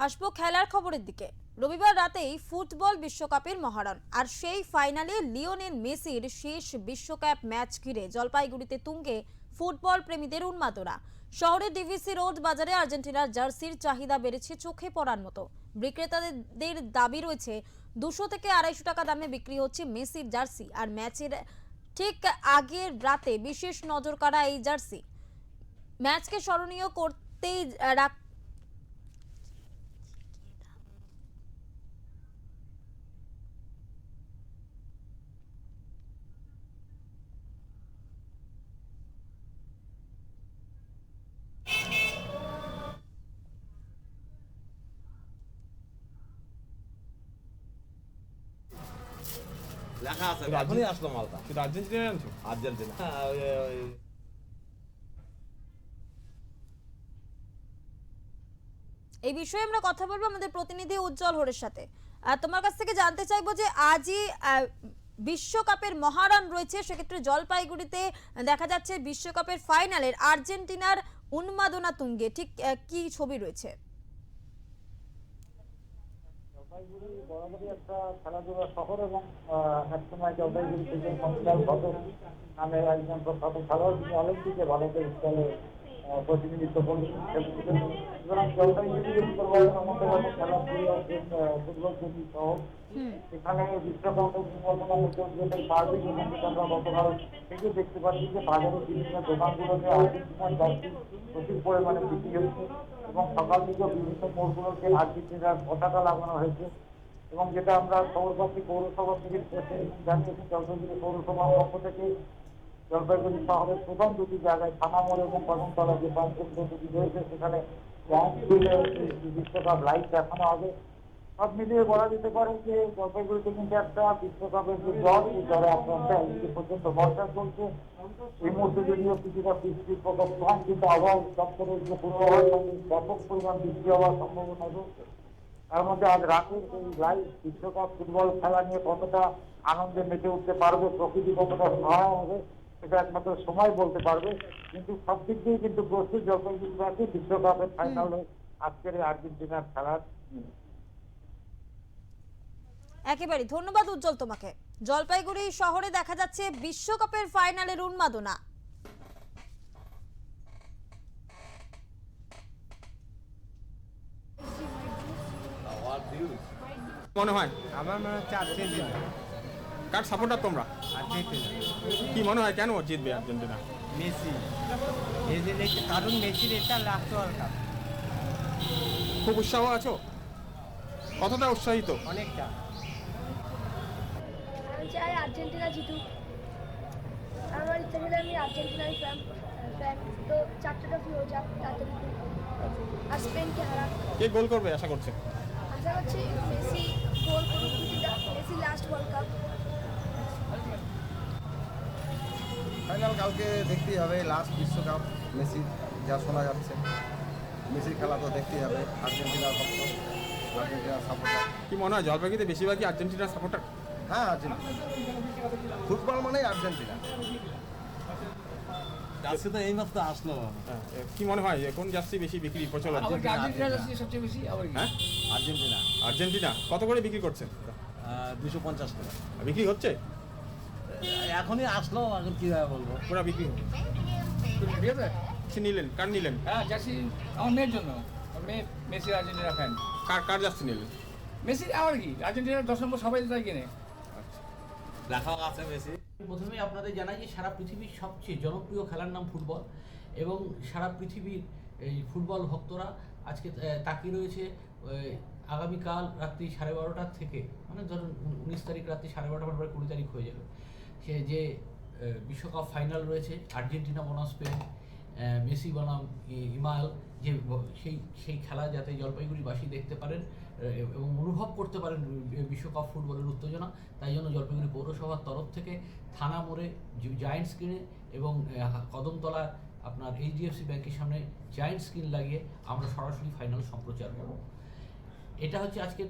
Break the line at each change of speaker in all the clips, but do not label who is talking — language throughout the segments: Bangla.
আসবো খেলার খবরের দিকে। রবিবার রাতেই ফুটবল বিশ্বকাপের মহারণ, আর সেই ফাইনালে লিওনেল মেসির শেষ বিশ্বকাপ ম্যাচ ঘিরে জলপাইগুড়িতে তুঙ্গে ফুটবল প্রেমীদের উন্মাদনা। শহরের ডিভিসি রোড বাজারে আর্জেন্টিনার জার্সির চাহিদা বেড়েছে চোখে পড়ার মতো। বিক্রেতাদের দাবি রয়েছে 200 থেকে 250 টাকা দামে বিক্রি হচ্ছে মেসির জার্সি। আর ম্যাচের ঠিক আগের রাতে বিশেষ নজর কাড়া এই জার্সি ম্যাচকে স্মরণীয় করতেই
লেখা আছে
এখনই আসলো মালটা।
শুধু আর্জেন্টিনা আনছো?
আর্জেন্টিনা
এই বিষয়ে আমরা কথা বলবো আমাদের প্রতিনিধি উজ্জ্বল হরের সাথে। তোমার কাছ থেকে জানতে চাইবো যে আজই বিশ্বকাপের মহারণ রয়েছে, সেক্ষেত্রে জলপাইগুড়িতে দেখা যাচ্ছে বিশ্বকাপের ফাইনালের আর্জেন্টিনার উন্মাদনা তুঙ্গে, ঠিক কি ছবি রয়েছে?
জলপাইগুড়ি বরাবরই একটা খেলাধুলা শহর এবং একসময় জলপাইগুড়ি থেকে মন্দিরাল ভদ্র নামে একজন প্রখ্যাত খেলোয়াড়, তিনি অলিম্পিকে ভারতের স্থলে প্রতিনিধিত্ব করেছেন। সুতরাং জলপাইগুড়ি উত্তরবঙ্গের মধ্যে খেলাধুলা ফুটবল প্রতি শহর, এখানে বিশ্বকাপের উন্মাদনা যেটাই সার্বিক এবং যেটা আমরা গতকাল থেকে দেখতে পাচ্ছি যে বাজারের বিভিন্ন দোকানগুলোতে আর্জেন্টিনার জার্সি প্রচুর পরিমাণে বিক্রি হচ্ছে এবং সকাল থেকে বিভিন্ন মোড়গুলোতে আর্জেন্টিনার পতাকা লাগানো হয়েছে। এবং যেটা আমরা খবরপত্রে পৌরসভা থেকে জানিয়েছি, জলপাইগুড়ি পৌরসভার পক্ষ থেকে জলপাইগুড়ি শহরের প্রধান দুটি জায়গায় থানামোড় এবং কদমতলা যে পাঁচকেন্দ্র দুটি রয়েছে সেখানে বিশ্বকাপ লাইভ দেখানো হবে। সব মিলিয়ে বলা যেতে পারে যে জলপাইগুড়িতে কিন্তু একটা বিশ্বকাপের যে জ্বর, এই জ্বরে আক্রান্ত একদিকে পর্যন্ত বর্ষা চলছে। এই মুহূর্তে যদিও কিছুটা বৃষ্টির প্রকোপ কম, কিন্তু আবহাওয়া দপ্তরের যে পূর্বাভাস ব্যাপক পরিমাণ বৃষ্টি হওয়ার সম্ভাবনা রয়েছে। তার মধ্যে আজ রাতের এই লাইভ বিশ্বকাপ ফুটবল খেলা নিয়ে কতটা আনন্দে মেতে উঠতে পারবে, প্রকৃতি কতটা সহায় হবে, সেটা একমাত্র সময় বলতে পারবে। কিন্তু সব দিক দিয়ে কিন্তু প্রস্তুত জলপাইগুড়িবাসী বিশ্বকাপের ফাইনালে আজকের আর্জেন্টিনার খেলার।
একেবারে ধন্যবাদ উজ্জ্বল তোমাকে। জলপাইগুড়ি শহরে দেখা যাচ্ছে বিশ্বকাপের ফাইনালের উন্মাদনা।
মনে হয়
আমার মনে হচ্ছে আর্জেন্টিনা।
কার সাপোর্টার তোমরা?
আর্জেন্টিনা
কি মনে হয় কেন জিতবে আর্জেন্টিনা?
মেসি, এই যে কারণ মেসির এটা লাস্ট ওয়ার্ল্ড কাপ।
খুব উৎসাহ আছো? কতটা উৎসাহিত?
অনেকটা।
আমি চাই আর্জেন্টিনা জিতুক। আমার ইচ্ছা ছিল আমি আর্জেন্টিনারই ফ্যান, তো 4টা ট্রফি হয়ে যাক তাড়াতাড়ি, আর স্পেনকে হারাক।
কে গোল করবে আশা করছে?
আশা করছি মেসি গোল করুক, Messi last world cup.
Final কালকে দেখতেই হবে, লাস্ট বিশ্বকাপ মেসি, যা শোনা যাচ্ছে মেসির খেলা তো দেখতেই হবে। আর্জেন্টিনার ভক্ত, আর্জেন্টিনার সাপোর্টার।
কি মনে হয় জলপাইগুড়িতে বেশিরভাগই আর্জেন্টিনার সাপোর্টার?
হ্যাঁ, আর্জেন্টিনা ফুটবল মানেই আর্জেন্টিনা।
জার্সি তো এই মাস তো আসলো।
কি মনে হয় কোন জার্সি বেশি বিক্রি প্রচলন? হ্যাঁ,
আর্জেন্টিনা
আর্জেন্টিনা। কত করে বিক্রি করছেন?
250 টাকা
বিক্রি হচ্ছে?
এখনই আসলো, এখন কীভাবে বলবো।
পুরো বিক্রি নিলেন? কার নিলেন?
হ্যাঁ, জার্সি আমার মেয়ের জন্য। মেয়ে মেসি আর্জেন্টিনা ফ্যান।
কার জার্সি নিলেন?
মেসি আর কি, আর্জেন্টিনার 10 নম্বর সবাই তাই কিনে।
দেখা আছে মেসি।
প্রথমে আপনাদের জানাই যে সারা পৃথিবীর সবচেয়ে জনপ্রিয় খেলার নাম ফুটবল, এবং সারা পৃথিবীর এই ফুটবল ভক্তরা আজকে তাকিয়ে রয়েছে আগামীকাল রাত্রি 12:30 থেকে, মানে ধরুন 19 তারিখ রাত্রি 12:30, পরে 20 তারিখ হয়ে যাবে, সে যে বিশ্বকাপ ফাইনাল রয়েছে আর্জেন্টিনা বনাম স্পেন, মেসি বনাম ইমাল, যে সেই খেলা যাতে জলপাইগুড়িবাসী দেখতে পারেন এবং অনুভব করতে পারেন বিশ্বকাপ ফুটবলের উত্তেজনা, তাই জন্য জলপাইগুড়ি পৌরসভার তরফ থেকে থানা মোড়ে জায়েন্ট স্ক্রিনে এবং কদমতলা আপনার HDFC ব্যাংকের সামনে জায়েন্ট স্ক্রিন লাগিয়ে আমরা সরাসরি ফাইনাল সম্প্রচার করব। এটা হচ্ছে আজকে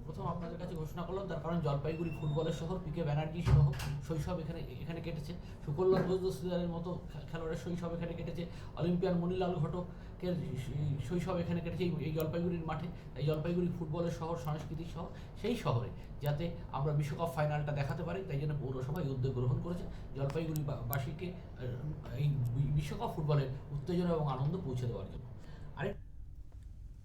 প্রথম আপনাদের কাছে ঘোষণা করলাম, তার কারণ জলপাইগুড়ি ফুটবলের শহর, পিকে ব্যানার্জি সহ শৈশব এখানে কেটেছে, সুকল্যাণ দস্তিদারের মতো খেলোয়াড়ের শৈশব এখানে কেটেছে, অলিম্পিয়ান মণিলাল ঘটকের শৈশব এখানে কেটেছে এই জলপাইগুড়ির মাঠে। তাই জলপাইগুড়ি ফুটবলের শহর, সংস্কৃতির শহর, সেই শহরে যাতে আমরা বিশ্বকাপ ফাইনালটা দেখাতে পারি, তাই জন্য পৌরসভা এই উদ্যোগ গ্রহণ করেছে জলপাইগুড়িবাসীকে এই বিশ্বকাপ ফুটবলের উত্তেজনা এবং আনন্দ পৌঁছে দেওয়ার জন্য।